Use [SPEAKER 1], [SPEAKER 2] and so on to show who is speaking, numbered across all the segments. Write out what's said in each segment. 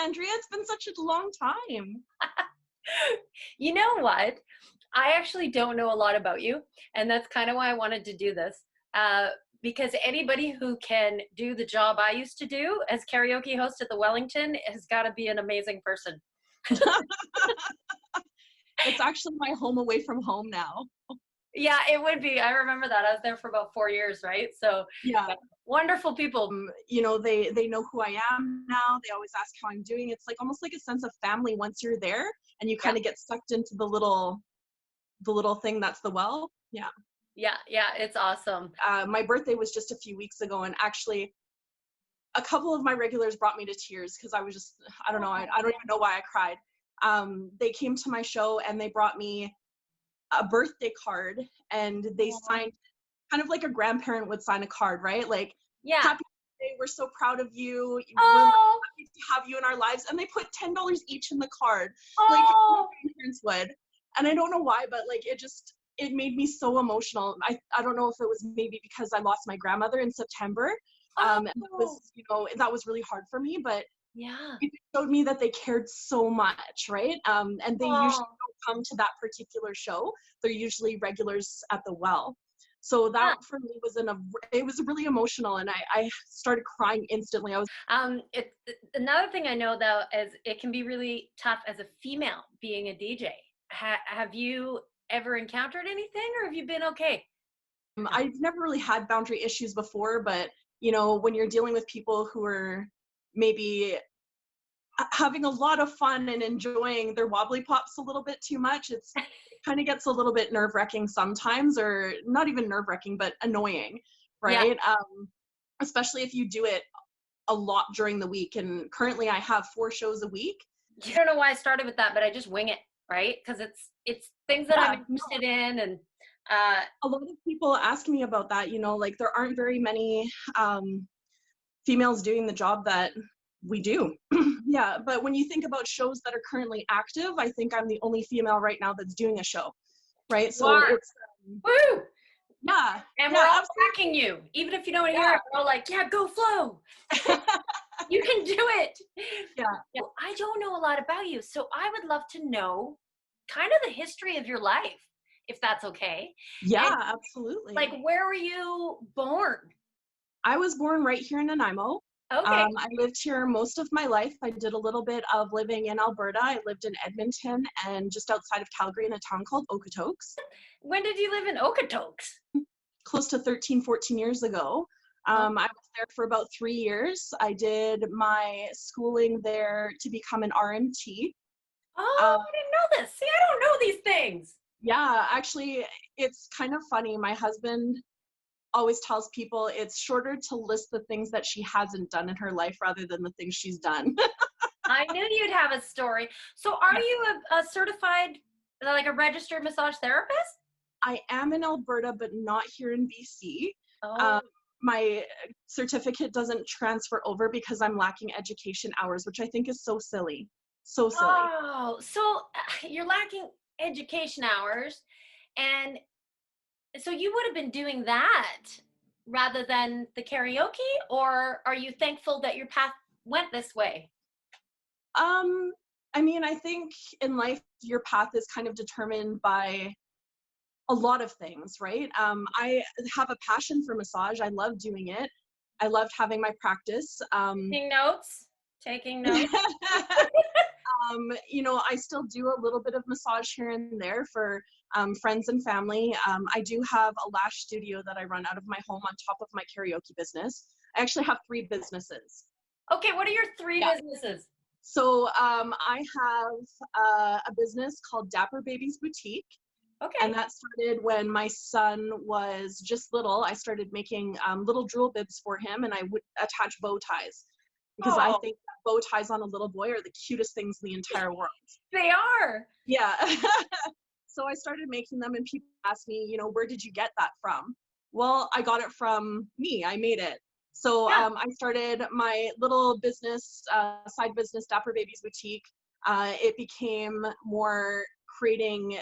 [SPEAKER 1] Andrea. It's been such a long time.
[SPEAKER 2] You know what? I actually don't know a lot about you, and that's kind of why I wanted to do this. Because anybody who can do the job I used to do as karaoke host at the Wellington has got to be an amazing person.
[SPEAKER 1] It's actually my home away from home now.
[SPEAKER 2] Yeah, it would be. I remember that. I was there for about 4 years, right? So
[SPEAKER 1] Yeah.
[SPEAKER 2] wonderful people.
[SPEAKER 1] You know, they know who I am now. They always ask how I'm doing. It's like almost like a sense of family once you're there and you kind of get sucked into the little thing that's the well. Yeah.
[SPEAKER 2] Yeah, it's awesome.
[SPEAKER 1] My birthday was just a few weeks ago, and actually a couple of my regulars brought me to tears because I was just, I don't know, I don't even know why I cried. They came to my show and they brought me a birthday card, and they signed kind of like a grandparent would sign a card, right? Like,
[SPEAKER 2] Yeah.
[SPEAKER 1] happy birthday, we're so proud of you. We're
[SPEAKER 2] Oh,
[SPEAKER 1] happy to have you in our lives. And they put $10 each in the card, like
[SPEAKER 2] oh,
[SPEAKER 1] grandparents would. And I don't know why, but like it made me so emotional. I don't know if it was maybe because I lost my grandmother in September. And that was, you know, that was really hard for me, but
[SPEAKER 2] yeah.
[SPEAKER 1] it showed me that they cared so much, right? And they usually don't come to that particular show. They're usually regulars at the well. So that for me was it was really emotional, and I started crying instantly.
[SPEAKER 2] Another thing I know though is it can be really tough as a female being a DJ. Have you ever encountered anything, or have you been okay?
[SPEAKER 1] I've never really had boundary issues before, but you know, when you're dealing with people who are maybe having a lot of fun and enjoying their wobbly pops a little bit too much, it kind of gets a little bit nerve-wracking sometimes, or not even nerve-wracking, but annoying, right?
[SPEAKER 2] Yeah.
[SPEAKER 1] Especially if you do it a lot during the week. And currently I have 4 shows a week.
[SPEAKER 2] I don't know why I started with that, but I just wing it, right? Because it's things that I'm interested in, and
[SPEAKER 1] a lot of people ask me about that. You know, like there aren't very many females doing the job that we do. Yeah, but when you think about shows that are currently active, I think I'm the only female right now that's doing a show, right? So it's
[SPEAKER 2] woo!
[SPEAKER 1] Yeah.
[SPEAKER 2] And we're all backing you, even if you don't hear it. We're all like, yeah, go Flo. You can do it.
[SPEAKER 1] Yeah.
[SPEAKER 2] Well, I don't know a lot about you, so I would love to know kind of the history of your life, if that's okay.
[SPEAKER 1] Yeah,
[SPEAKER 2] and,
[SPEAKER 1] absolutely.
[SPEAKER 2] Like, where were you born?
[SPEAKER 1] I was born right here in Nanaimo.
[SPEAKER 2] Okay.
[SPEAKER 1] I lived here most of my life. I did a little bit of living in Alberta. I lived in Edmonton and just outside of Calgary in a town called Okotoks.
[SPEAKER 2] When did you live in Okotoks?
[SPEAKER 1] Close to 13, 14 years ago. I was there for about 3 years. I did my schooling there to become an RMT.
[SPEAKER 2] Oh, I didn't know this. See, I don't know these things.
[SPEAKER 1] Yeah, actually, it's kind of funny. My husband always tells people it's shorter to list the things that she hasn't done in her life rather than the things she's done.
[SPEAKER 2] I knew you'd have a story. So are you a certified, like a registered massage therapist?
[SPEAKER 1] I am in Alberta, but not here in BC.
[SPEAKER 2] Oh.
[SPEAKER 1] My certificate doesn't transfer over because I'm lacking education hours, which I think is so silly. So silly.
[SPEAKER 2] Oh, so you're lacking education hours, and so you would have been doing that rather than the karaoke, or are you thankful that your path went this way?
[SPEAKER 1] I mean, I think in life, your path is kind of determined by a lot of things, right? I have a passion for massage. I love doing it. I loved having my practice.
[SPEAKER 2] Taking notes.
[SPEAKER 1] You know, I still do a little bit of massage here and there for friends and family. I do have a lash studio that I run out of my home on top of my karaoke business. I actually have 3 businesses.
[SPEAKER 2] Okay, what are your 3 businesses?
[SPEAKER 1] So I have a business called Dapper Babies Boutique.
[SPEAKER 2] Okay.
[SPEAKER 1] And that started when my son was just little. I started making little drool bibs for him, and I would attach bow ties because I think that bow ties on a little boy are the cutest things in the entire world.
[SPEAKER 2] They are.
[SPEAKER 1] Yeah. So I started making them, and people ask me, you know, where did you get that from? Well, I got it from me. I made it. So I started my little business, side business, Dapper Babies Boutique. It became more creating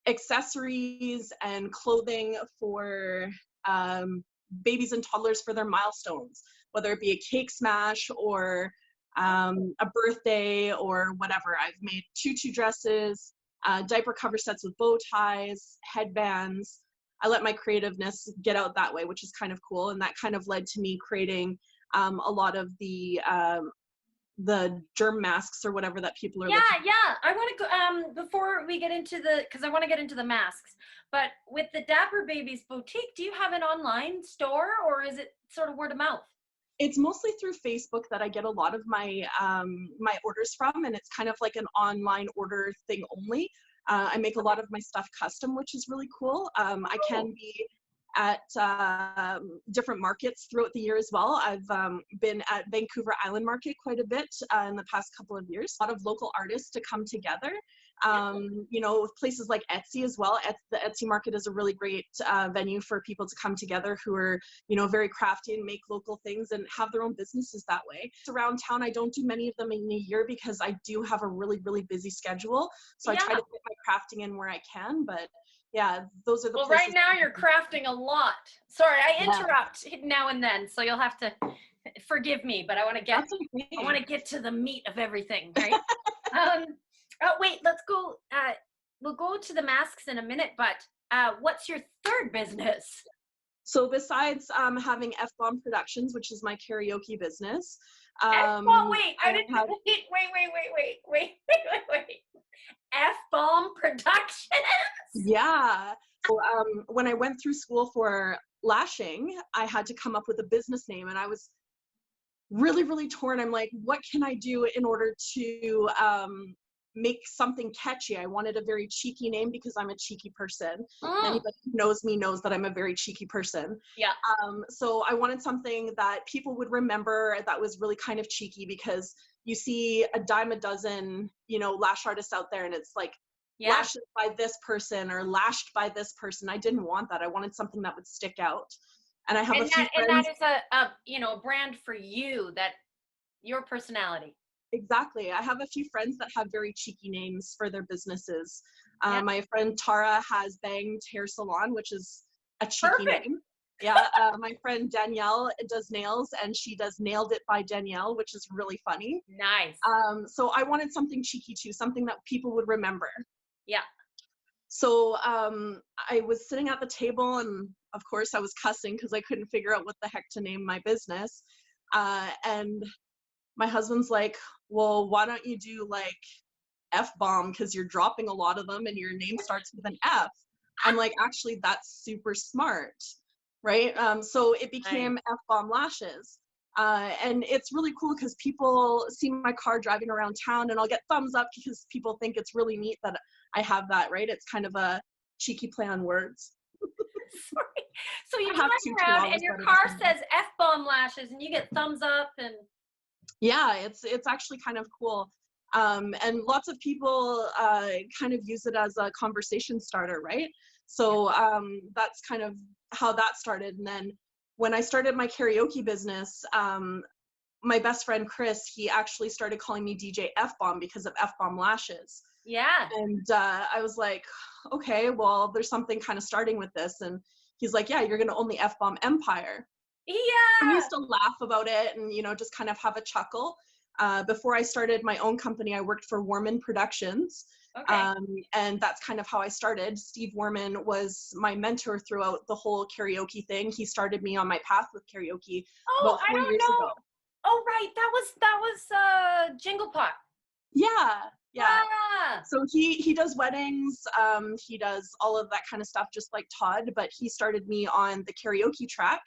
[SPEAKER 1] accessories and clothing for babies and toddlers for their milestones, whether it be a cake smash or a birthday or whatever. I've made tutu dresses, diaper cover sets with bow ties, headbands. I let my creativeness get out that way, which is kind of cool. And that kind of led to me creating a lot of the germ masks or whatever that people are looking for.
[SPEAKER 2] Yeah. I want to go, before we get into because I want to get into the masks, but with the Dapper Babies boutique, do you have an online store or is it sort of word of mouth?
[SPEAKER 1] It's mostly through Facebook that I get a lot of my my orders from, and it's kind of like an online order thing only. I make a lot of my stuff custom, which is really cool. I can be at different markets throughout the year as well. I've been at Vancouver Island Market quite a bit in the past couple of years. A lot of local artists to come together. You know, places like Etsy as well. The Etsy market is a really great venue for people to come together who are, you know, very crafty and make local things and have their own businesses that way. Around town, I don't do many of them in a year because I do have a really, really busy schedule. So I try to fit my crafting in where I can, but yeah, those are the places.
[SPEAKER 2] Well, right now you're crafting a lot. Sorry, I interrupt now and then, so you'll have to forgive me, but I want to get I want to get to the meat of everything, right? Wait, let's go. We'll go to the masks in a minute, but what's your third business?
[SPEAKER 1] So besides having F-Bomb Productions, which is my karaoke business.
[SPEAKER 2] Wait, I didn't. Wait. F-Bomb Productions?
[SPEAKER 1] Yeah. So when I went through school for lashing, I had to come up with a business name, and I was really, really torn. I'm like, what can I do in order to make something catchy? I wanted a very cheeky name because I'm a cheeky person. Anybody who knows me knows that I'm a very cheeky person.
[SPEAKER 2] Yeah.
[SPEAKER 1] So I wanted something that people would remember that was really kind of cheeky, because you see a dime a dozen, you know, lash artists out there, and it's like lashed by this person or lashed by this person. I didn't want that. I wanted something that would stick out. And I have a few friends.
[SPEAKER 2] And that is a you know, a brand for you, that your personality.
[SPEAKER 1] Exactly. I have a few friends that have very cheeky names for their businesses. My friend Tara has Banged Hair Salon, which is a cheeky name. Yeah. My friend Danielle does nails, and she does Nailed It by Danielle, which is really funny.
[SPEAKER 2] Nice.
[SPEAKER 1] So I wanted something cheeky too, something that people would remember.
[SPEAKER 2] Yeah.
[SPEAKER 1] So I was sitting at the table, and of course I was cussing because I couldn't figure out what the heck to name my business. And my husband's like, well, why don't you do like F-Bomb, because you're dropping a lot of them and your name starts with an F. I'm like, actually, that's super smart, right? So it became F-Bomb Lashes. And it's really cool because people see my car driving around town, and I'll get thumbs up because people think it's really neat that I have that, right? It's kind of a cheeky play on words.
[SPEAKER 2] Sorry. So you drive around and your car says F-Bomb Lashes, and you get thumbs up. And
[SPEAKER 1] yeah, it's actually kind of cool. And lots of people kind of use it as a conversation starter, right? So that's kind of how that started. And then when I started my karaoke business, my best friend Chris, he actually started calling me DJ F-Bomb because of F-Bomb Lashes.
[SPEAKER 2] Yeah.
[SPEAKER 1] And I was like, okay, well, there's something kind of starting with this. And he's like, yeah, you're going to own the F-Bomb empire.
[SPEAKER 2] Yeah.
[SPEAKER 1] And we used to laugh about it and, you know, just kind of have a chuckle. Before I started my own company, I worked for Warman Productions.
[SPEAKER 2] Okay.
[SPEAKER 1] And that's kind of how I started. Steve Warman was my mentor throughout the whole karaoke thing. He started me on my path with karaoke about 4 years ago.
[SPEAKER 2] Oh, right. That was Jingle Pot.
[SPEAKER 1] Yeah. So he does weddings. He does all of that kind of stuff, just like Todd, but he started me on the karaoke track.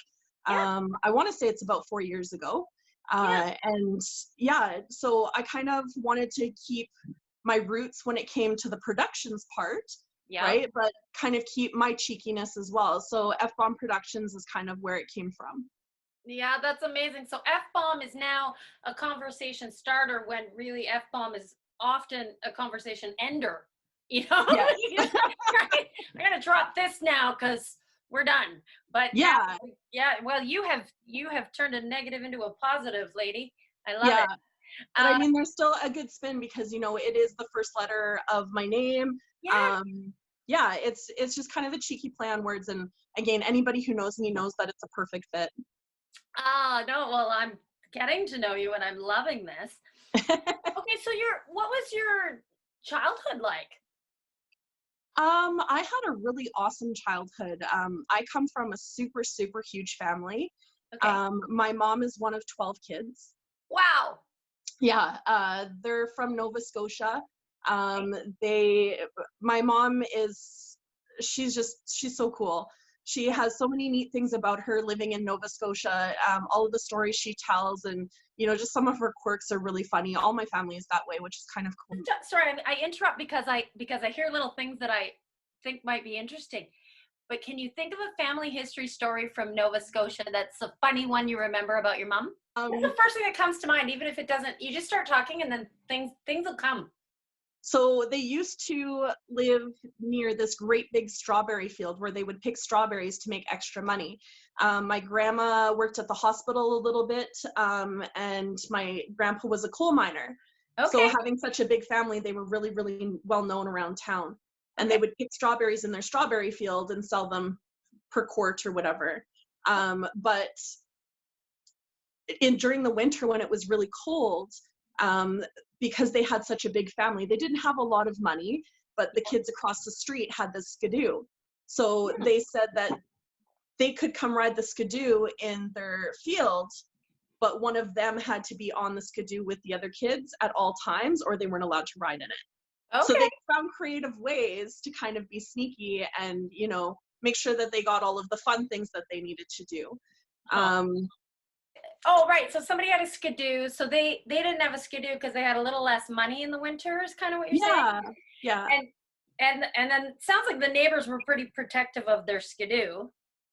[SPEAKER 1] I want to say it's about 4 years ago. And yeah, so I kind of wanted to keep my roots when it came to the productions part, right? But kind of keep my cheekiness as well. So F-Bomb Productions is kind of where it came from.
[SPEAKER 2] Yeah, that's amazing. So F-Bomb is now a conversation starter when really F-Bomb is often a conversation ender. You know,
[SPEAKER 1] Yes.
[SPEAKER 2] I'm gonna drop this now because we're done. But yeah, well, you have turned a negative into a positive, lady. I love it.
[SPEAKER 1] But I mean, there's still a good spin because, you know, it is the first letter of my name. It's just kind of a cheeky play on words. And again, anybody who knows me knows that it's a perfect fit.
[SPEAKER 2] No, well, getting to know you, and I'm loving this. Okay, so what was your childhood like?
[SPEAKER 1] I had a really awesome childhood. I come from a super, super huge family.
[SPEAKER 2] Okay.
[SPEAKER 1] My mom is one of 12 kids.
[SPEAKER 2] Wow.
[SPEAKER 1] Yeah, they're from Nova Scotia.
[SPEAKER 2] Okay.
[SPEAKER 1] They, my mom is, she's so cool. She
[SPEAKER 2] Yeah.
[SPEAKER 1] has so many neat things about her living in Nova Scotia. All of the stories she tells, and just some of her quirks are really funny. All my family is that way, which is kind of cool.
[SPEAKER 2] Sorry, I interrupt because I hear little things that I think might be interesting. But can you think of a family history story from Nova Scotia that's a funny one you remember about your mom? That's the first thing that comes to mind, even if it doesn't. You just start talking, and then things will come.
[SPEAKER 1] So they used to live near this great big strawberry field where they would pick strawberries to make extra money. My grandma worked at the hospital a little bit, and my grandpa was a coal miner. So
[SPEAKER 2] Okay.
[SPEAKER 1] having such a big family, they were really, really well known around town. And they
[SPEAKER 2] Okay.
[SPEAKER 1] would pick strawberries in their strawberry field and sell them per quart or whatever. But during the winter when it was really cold, um, because they had such a big family, they didn't have a lot of money, but the kids across the street had this skidoo. So they said that they could come ride the skidoo in their field, but one of them had to be on the skidoo with the other kids at all times, or they weren't allowed to ride in it. So
[SPEAKER 2] Okay.
[SPEAKER 1] they found creative ways to kind of be sneaky and, make sure that they got all of the fun things that they needed to do.
[SPEAKER 2] Oh.
[SPEAKER 1] Um,
[SPEAKER 2] Oh, right. So somebody had a skidoo. So they didn't have a skidoo because they had a little less money in the winter, is kind of what you're saying.
[SPEAKER 1] yeah, yeah.
[SPEAKER 2] And then it sounds like the neighbors were pretty protective of their skidoo.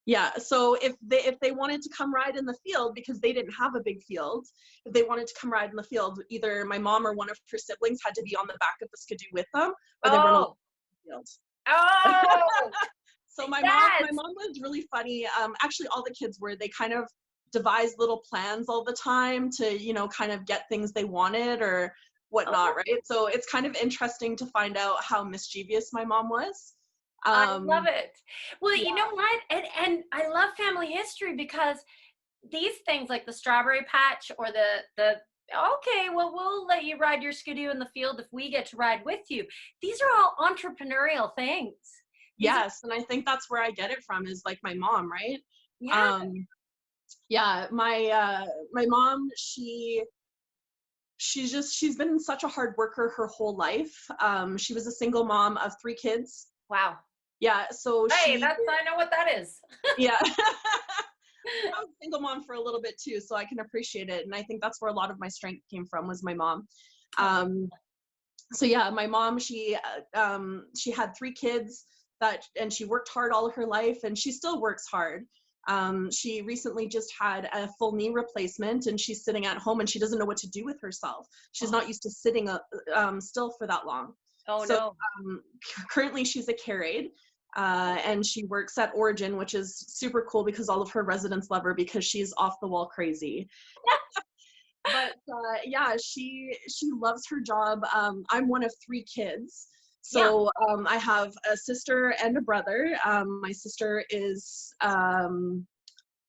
[SPEAKER 1] Yeah, so if they wanted to come ride in the field, because they didn't have a big field, if they wanted to come ride in the field, either my mom or one of her siblings had to be on the back of the skidoo with them, or they weren't allowed
[SPEAKER 2] Oh,
[SPEAKER 1] in the field.
[SPEAKER 2] oh,
[SPEAKER 1] So my
[SPEAKER 2] yes.
[SPEAKER 1] mom was really funny. Actually, all the kids were. They kind of devised little plans all the time to, kind of get things they wanted or whatnot,
[SPEAKER 2] Oh,
[SPEAKER 1] right? So it's kind of interesting to find out how mischievous my mom was.
[SPEAKER 2] I love
[SPEAKER 1] Um,
[SPEAKER 2] it. Well,
[SPEAKER 1] yeah.
[SPEAKER 2] you know what? And I love family history because these things like the strawberry patch or the okay, well, we'll let you ride your skidoo in the field if we get to ride with you. These are all entrepreneurial things. These are,
[SPEAKER 1] Yes, and I think that's where I get it from, is like my mom, right?
[SPEAKER 2] yeah.
[SPEAKER 1] Um, yeah, my mom, she's been such a hard worker her whole life. She was a single mom of 3 kids.
[SPEAKER 2] Wow.
[SPEAKER 1] Yeah, so
[SPEAKER 2] Hey, I know what that is.
[SPEAKER 1] yeah. I was a single mom for a little bit too, so I can appreciate it, and I think that's where a lot of my strength came from, was my mom.
[SPEAKER 2] Oh,
[SPEAKER 1] Um, so yeah, my mom, she had 3 kids and she worked hard all of her life, and she still works hard. She recently just had a full knee replacement, and she's sitting at home and she doesn't know what to do with herself. She's
[SPEAKER 2] oh,
[SPEAKER 1] not used to sitting still for that long.
[SPEAKER 2] oh
[SPEAKER 1] So
[SPEAKER 2] no.
[SPEAKER 1] currently she's a care aide, and she works at Origin, which is super cool because all of her residents love her because she's off the wall crazy. But yeah, she loves her job. I'm one of 3 kids.
[SPEAKER 2] Yeah.
[SPEAKER 1] So I have a sister and a brother. My sister is, oh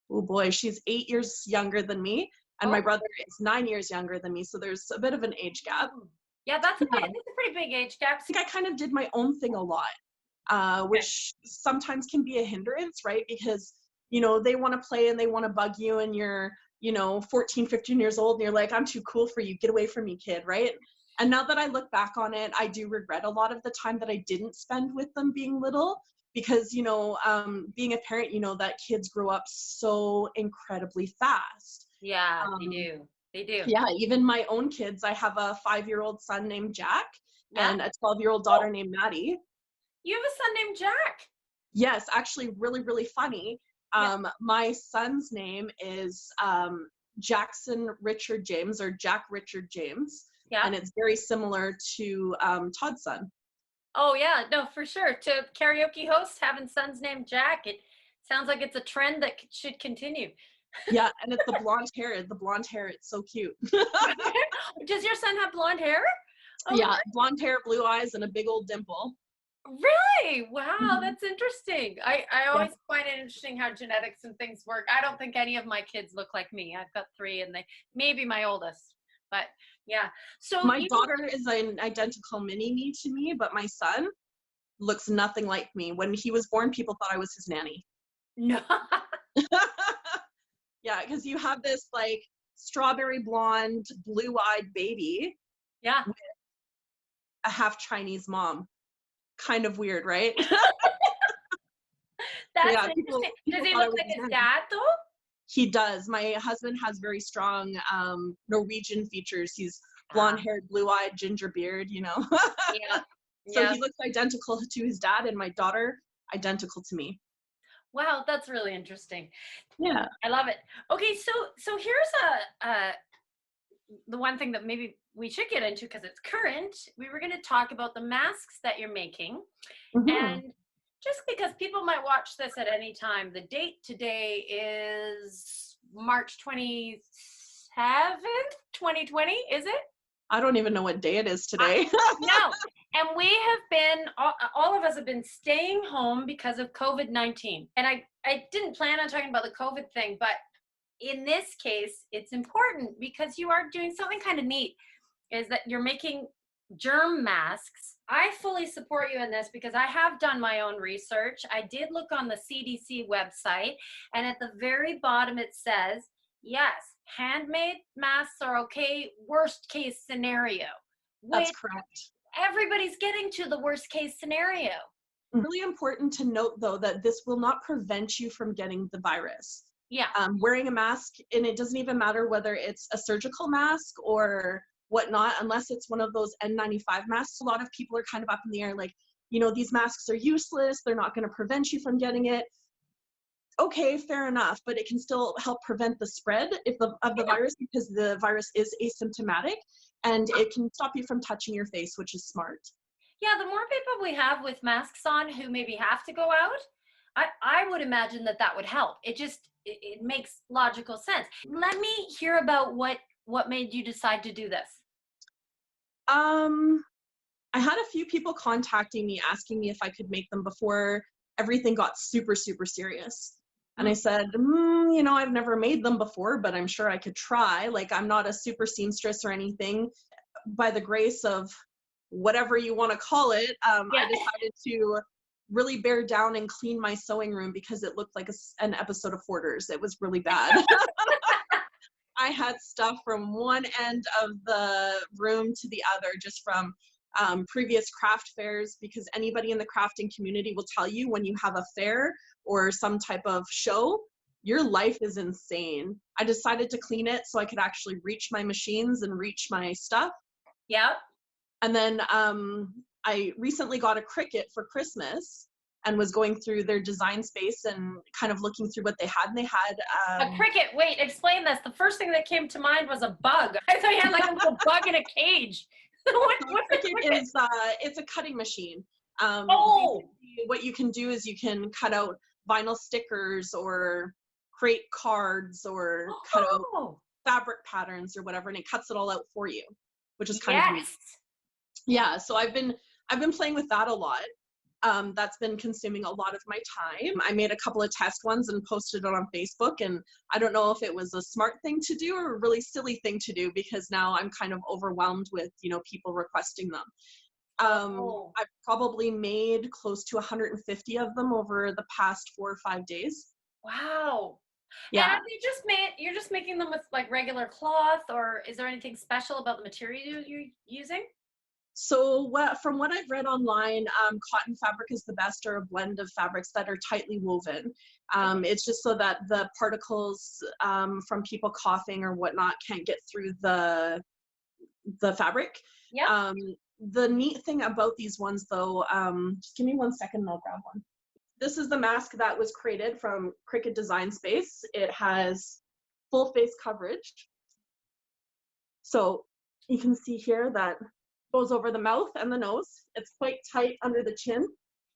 [SPEAKER 1] boy, she's 8 years younger than me, and my
[SPEAKER 2] Oh,
[SPEAKER 1] brother is 9 years younger than me. So there's a bit of an age gap.
[SPEAKER 2] yeah,
[SPEAKER 1] Yeah,
[SPEAKER 2] that's a pretty big age gap.
[SPEAKER 1] I think I kind of did my own thing a lot,
[SPEAKER 2] Okay.
[SPEAKER 1] which sometimes can be a hindrance, right? Because, they want to play and they want to bug you, and you're, 14, 15 years old, and you're like, I'm too cool for you. Get away from me, kid, right? And now that I look back on it, I do regret a lot of the time that I didn't spend with them being little, because, being a parent, that kids grow up so incredibly fast.
[SPEAKER 2] Yeah, they
[SPEAKER 1] Um,
[SPEAKER 2] do. They do.
[SPEAKER 1] yeah, even my own kids, I have a 5-year-old son named Jack
[SPEAKER 2] Yeah.
[SPEAKER 1] and a 12-year-old
[SPEAKER 2] Oh,
[SPEAKER 1] daughter named Maddie.
[SPEAKER 2] you have a son named Jack.
[SPEAKER 1] Yes, actually, really, really funny.
[SPEAKER 2] Yeah.
[SPEAKER 1] My son's name is Jackson Richard James, or Jack Richard James,
[SPEAKER 2] Yeah.
[SPEAKER 1] and it's very similar to Todd's son.
[SPEAKER 2] Oh yeah, no, for sure. To karaoke host having sons named Jack, it sounds like it's a trend that should continue.
[SPEAKER 1] Yeah, and it's the blonde hair. The blonde hair, it's so cute.
[SPEAKER 2] Does your son have blonde hair? Oh,
[SPEAKER 1] Yeah, blonde hair, blue eyes, and a big old dimple.
[SPEAKER 2] Really? Wow,
[SPEAKER 1] Mhm.
[SPEAKER 2] that's interesting. I
[SPEAKER 1] Yeah.
[SPEAKER 2] always find it interesting how genetics and things work. I don't think any of my kids look like me. I've got three, and they maybe my oldest, but yeah. So
[SPEAKER 1] My
[SPEAKER 2] you
[SPEAKER 1] daughter is an identical mini me to me, but my son looks nothing like me. When he was born, people thought I was his nanny.
[SPEAKER 2] no.
[SPEAKER 1] Yeah, because you have this like strawberry blonde, blue-eyed baby
[SPEAKER 2] Yeah,
[SPEAKER 1] with a half Chinese mom. Kind of weird, right? So
[SPEAKER 2] that's
[SPEAKER 1] yeah,
[SPEAKER 2] interesting. Does
[SPEAKER 1] people
[SPEAKER 2] he
[SPEAKER 1] thought I
[SPEAKER 2] look
[SPEAKER 1] was
[SPEAKER 2] like
[SPEAKER 1] his
[SPEAKER 2] his
[SPEAKER 1] nanny.
[SPEAKER 2] dad though?
[SPEAKER 1] He does. My husband has very strong Norwegian features. He's
[SPEAKER 2] Ah,
[SPEAKER 1] blonde-haired, blue-eyed, ginger beard, you know.
[SPEAKER 2] yeah,
[SPEAKER 1] So
[SPEAKER 2] yeah.
[SPEAKER 1] he looks identical to his dad, and my daughter identical to me.
[SPEAKER 2] Wow, that's really interesting.
[SPEAKER 1] Yeah.
[SPEAKER 2] I love it. Okay, so here's the one thing that maybe we should get into because it's current. We were going to talk about the masks that you're making,
[SPEAKER 1] Hmm.
[SPEAKER 2] and just because people might watch this at any time, the date today is March 27th, 2020, is it?
[SPEAKER 1] I don't even know what day it is
[SPEAKER 2] I,
[SPEAKER 1] today.
[SPEAKER 2] no. And we have been, all of us have been staying home because of COVID-19. And I didn't plan on talking about the COVID thing, but in this case, it's important because you are doing something kind of neat, is that you're making germ masks. I fully support you in this because I have done my own research. I did look on the CDC website, and at the very bottom it says, yes, handmade masks are okay, worst case scenario,
[SPEAKER 1] That's
[SPEAKER 2] which
[SPEAKER 1] correct.
[SPEAKER 2] everybody's getting to the worst case scenario.
[SPEAKER 1] Really important to note, though, that this will not prevent you from getting the virus.
[SPEAKER 2] Yeah.
[SPEAKER 1] Wearing a mask, and it doesn't even matter whether it's a surgical mask or whatnot, unless it's one of those N95 masks. A lot of people are kind of up in the air, like, these masks are useless. They're not going to prevent you from getting it. Okay, fair enough, but it can still help prevent the spread of the
[SPEAKER 2] Yeah.
[SPEAKER 1] virus because the virus is asymptomatic, and it can stop you from touching your face, which is smart.
[SPEAKER 2] Yeah, the more people we have with masks on who maybe have to go out, I would imagine that that would help. It makes logical sense. Let me hear about what made you decide to do this.
[SPEAKER 1] Um, I had a few people contacting me asking me if I could make them before everything got super, super serious. And I
[SPEAKER 2] Mm.
[SPEAKER 1] said, I've never made them before, but I'm sure I could try. Like, I'm not a super seamstress or anything. By the grace of whatever you want to call it,
[SPEAKER 2] Yeah.
[SPEAKER 1] I decided to really bear down and clean my sewing room because it looked like an episode of Hoarders. It was really bad. I had stuff from one end of the room to the other, just from previous craft fairs, because anybody in the crafting community will tell you when you have a fair or some type of show, your life is insane. I decided to clean it so I could actually reach my machines and reach my stuff.
[SPEAKER 2] Yeah.
[SPEAKER 1] And then I recently got a Cricut for Christmas and was going through their design space and kind of looking through what they had. And they had
[SPEAKER 2] A cricket. Wait, explain this. The first thing that came to mind was a bug. I thought you had like a little bug in a cage. What's a
[SPEAKER 1] Cricut
[SPEAKER 2] cricket?
[SPEAKER 1] is it's a cutting machine.
[SPEAKER 2] Oh,
[SPEAKER 1] Basically, what you can do is you can cut out vinyl stickers or create cards or cut out
[SPEAKER 2] oh,
[SPEAKER 1] fabric patterns or whatever, and it cuts it all out for you, which is kind of neat.
[SPEAKER 2] yes.
[SPEAKER 1] Yeah, so I've been playing with that a lot. That's been consuming a lot of my time. I made a couple of test ones and posted it on Facebook, and I don't know if it was a smart thing to do or a really silly thing to do because now I'm kind of overwhelmed with, people requesting them.
[SPEAKER 2] Oh,
[SPEAKER 1] I've probably made close to 150 of them over the past 4 or 5 days.
[SPEAKER 2] wow. And
[SPEAKER 1] Yeah.
[SPEAKER 2] are they you're just making them with like regular cloth, or is there anything special about the material you're using?
[SPEAKER 1] So from what I've read online, cotton fabric is the best, or a blend of fabrics that are tightly woven.
[SPEAKER 2] Okay.
[SPEAKER 1] It's just so that the particles from people coughing or whatnot can't get through the fabric.
[SPEAKER 2] Yep.
[SPEAKER 1] Um, the neat thing about these ones, though, just give me 1 second and I'll grab one. This is the mask that was created from Cricut Design Space. It has full face coverage. So you can see here that goes over the mouth and the nose. It's quite tight under the chin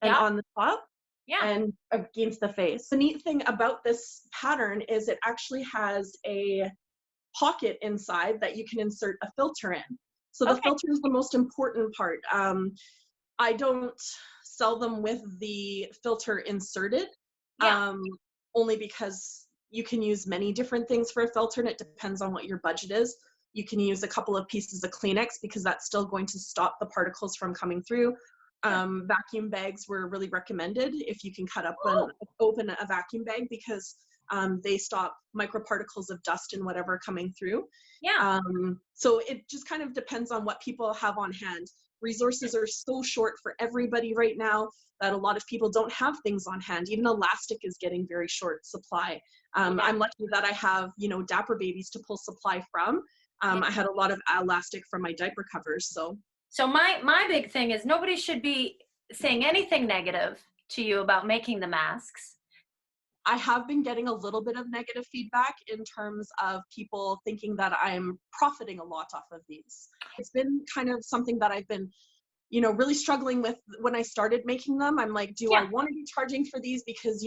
[SPEAKER 1] and
[SPEAKER 2] Yep.
[SPEAKER 1] on the top
[SPEAKER 2] Yeah.
[SPEAKER 1] and against the face. The neat thing about this pattern is it actually has a pocket inside that you can insert a filter in. So the
[SPEAKER 2] Okay.
[SPEAKER 1] filter is the most important part. I don't sell them with the filter inserted,
[SPEAKER 2] Yeah.
[SPEAKER 1] only because you can use many different things for a filter and it depends on what your budget is. You can use a couple of pieces of Kleenex because that's still going to stop the particles from coming through. Vacuum bags were really recommended if you can cut up and open a vacuum bag, because they stop microparticles of dust and whatever coming through.
[SPEAKER 2] Yeah.
[SPEAKER 1] So it just kind of depends on what people have on hand. Resources are so short for everybody right now that a lot of people don't have things on hand. Even elastic is getting very short supply. I'm lucky that I have, Dapper Babies to pull supply from. I had a lot of elastic from my diaper covers.
[SPEAKER 2] So my big thing is nobody should be saying anything negative to you about making the masks.
[SPEAKER 1] I have been getting a little bit of negative feedback in terms of people thinking that I'm profiting a lot off of these. It's been kind of something that I've been, really struggling with when I started making them. I'm like, do I want to be charging for these? Because,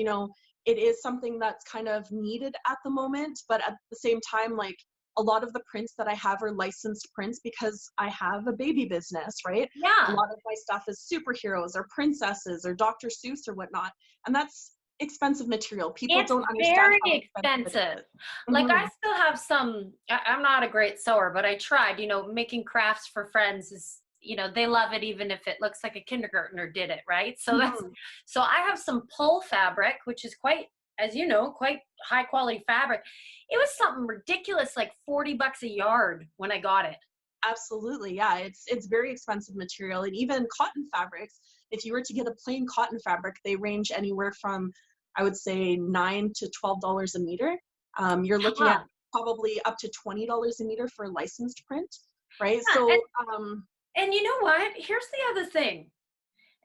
[SPEAKER 1] it is something that's kind of needed at the moment. But at the same time, like, a lot of the prints that I have are licensed prints because I have a baby business, right?
[SPEAKER 2] Yeah.
[SPEAKER 1] A lot of my stuff is superheroes or princesses or Dr. Seuss or whatnot. And that's expensive material. People don't understand how
[SPEAKER 2] expensive.
[SPEAKER 1] it is.
[SPEAKER 2] Like,
[SPEAKER 1] Mm-hmm.
[SPEAKER 2] I still have I'm not a great sewer, but I tried, making crafts for friends is, they love it even if it looks like a kindergartner did it, right? So so I have some pull fabric, which is quite, as you know, quite high quality fabric. It was something ridiculous, like $40 a yard when I got it.
[SPEAKER 1] Absolutely. Yeah. It's very expensive material. And even cotton fabrics, if you were to get a plain cotton fabric, they range anywhere from, I would say, $9 to $12 a meter. You're looking at probably up to $20 a meter for a licensed print, right?
[SPEAKER 2] Yeah,
[SPEAKER 1] So,
[SPEAKER 2] and you know what? Here's the other thing.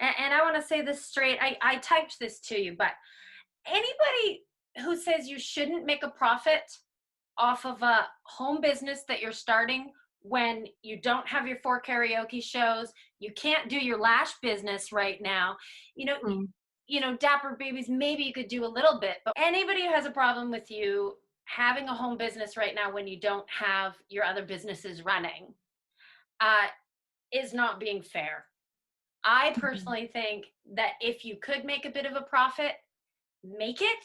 [SPEAKER 2] And I want to say this straight. I typed this to you, but anybody who says you shouldn't make a profit off of a home business that you're starting when you don't have your 4 karaoke shows, you can't do your lash business right now, Dapper Babies, maybe you could do a little bit, but anybody who has a problem with you having a home business right now when you don't have your other businesses running is not being fair. I personally think that if you could make a bit of a profit, make it.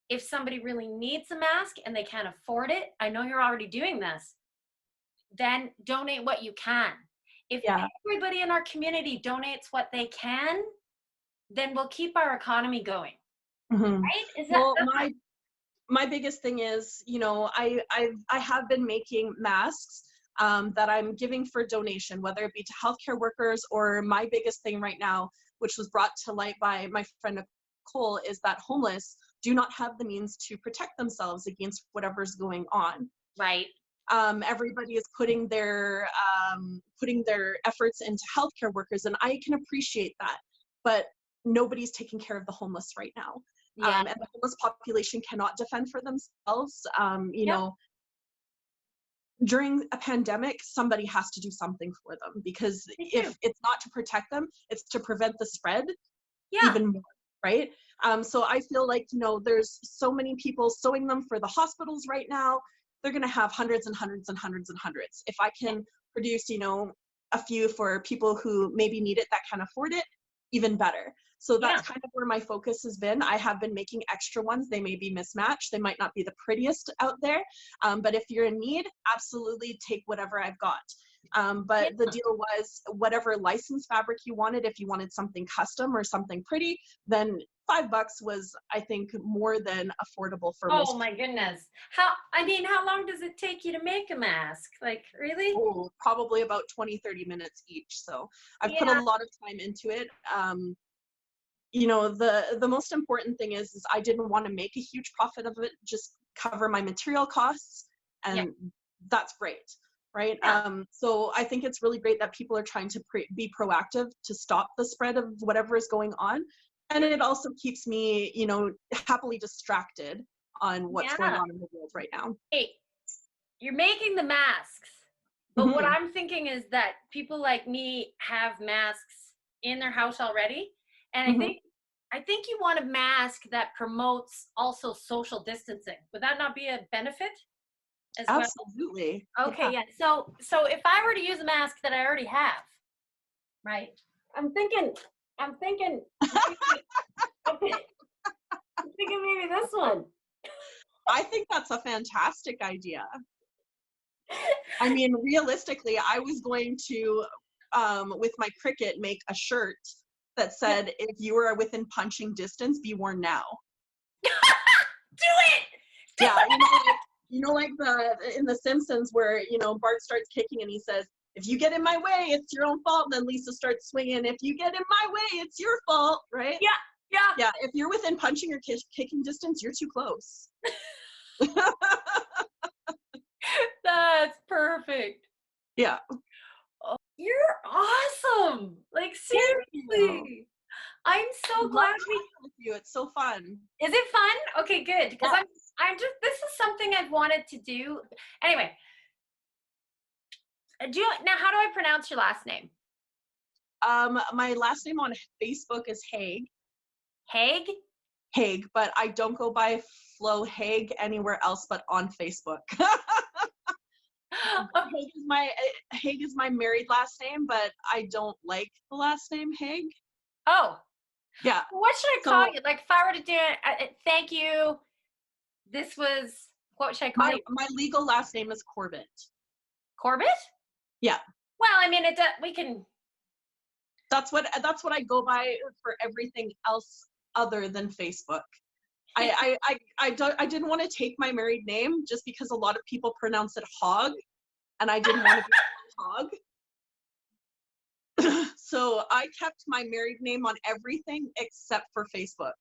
[SPEAKER 2] If somebody really needs a mask and they can't afford it, I know you're already doing this, then donate what you can. If everybody in our community donates what they can, then we'll keep our economy going. Right? Is that
[SPEAKER 1] well, my biggest thing is, I have been making masks that I'm giving for donation, whether it be to healthcare workers, or my biggest thing right now, which was brought to light by my friend Nicole, is that homeless do not have the means to protect themselves against whatever's going on.
[SPEAKER 2] Right.
[SPEAKER 1] Everybody is putting their efforts into healthcare workers, and I can appreciate that, but nobody's taking care of the homeless right now. And the homeless population cannot defend for themselves. During a pandemic, somebody has to do something for them, because if it's not to protect them, it's to prevent the spread even more, right? So I feel like, there's so many people sewing them for the hospitals right now. They're going to have hundreds and hundreds and hundreds and hundreds. If I can produce, a few for people who maybe need it that can afford it, even better. So that's kind of where my focus has been. I have been making extra ones. They may be mismatched. They might not be the prettiest out there. But if you're in need, absolutely take whatever I've got. But the deal was, whatever licensed fabric you wanted, if you wanted something custom or something pretty, then $5 was, I think, more than affordable for most people.
[SPEAKER 2] My goodness. How long does it take you to make a mask? Like, really?
[SPEAKER 1] Oh, probably about 20-30 minutes each. So I've put a lot of time into it. The most important thing is I didn't want to make a huge profit of it, just cover my material costs, and that's great, right? So I think it's really great that people are trying to be proactive to stop the spread of whatever is going on. And it also keeps me, happily distracted on what's going on in the world right now.
[SPEAKER 2] Hey, you're making the masks, but what I'm thinking is that people like me have masks in their house already, and I think you want a mask that promotes also social distancing. Would that not be a benefit as well?
[SPEAKER 1] Absolutely.
[SPEAKER 2] Okay, So if I were to use a mask that I already have, right? I'm thinking I'm thinking maybe this one.
[SPEAKER 1] I think that's a fantastic idea. I mean, realistically, I was going to, with my Cricut, make a shirt that said, if you are within punching distance, be warned now.
[SPEAKER 2] Do it!
[SPEAKER 1] Yeah, like in The Simpsons where, Bart starts kicking and he says, if you get in my way, it's your own fault. And then Lisa starts swinging, if you get in my way, it's your fault, right?
[SPEAKER 2] Yeah, yeah.
[SPEAKER 1] Yeah, if you're within punching or kicking distance, you're too close.
[SPEAKER 2] That's perfect.
[SPEAKER 1] Yeah.
[SPEAKER 2] Oh, you're awesome. Like, seriously. I'm so glad
[SPEAKER 1] with you. It's so fun.
[SPEAKER 2] Is it fun? Okay, good. Because
[SPEAKER 1] Yes.
[SPEAKER 2] I'm just, this is something I've wanted to do. Anyway, how do I pronounce your last name?
[SPEAKER 1] My last name on Facebook is Haig.
[SPEAKER 2] Haig?
[SPEAKER 1] Haig, but I don't go by Flo Haig anywhere else but on Facebook. Haig is my married last name, but I don't like the last name Haig.
[SPEAKER 2] Oh.
[SPEAKER 1] Yeah.
[SPEAKER 2] What should I call you? Like, if I were to do it, thank you. What should I call you?
[SPEAKER 1] My legal last name is Corbett.
[SPEAKER 2] Corbett?
[SPEAKER 1] Yeah.
[SPEAKER 2] Well, I mean, we can.
[SPEAKER 1] That's what I go by for everything else other than Facebook. I didn't want to take my married name just because a lot of people pronounce it hog, and I didn't want to be hog. So I kept my married name on everything except for Facebook.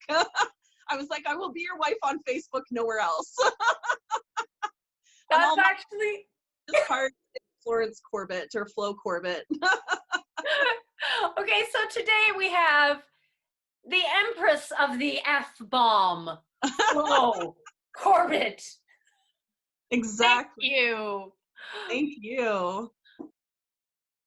[SPEAKER 1] I was like, I will be your wife on Facebook, nowhere else.
[SPEAKER 2] That's actually
[SPEAKER 1] this part is Florence Corbett or Flo Corbett.
[SPEAKER 2] Okay, so today we have the Empress of the F-bomb, Flo Corbett.
[SPEAKER 1] Exactly.
[SPEAKER 2] Thank you.
[SPEAKER 1] Thank you.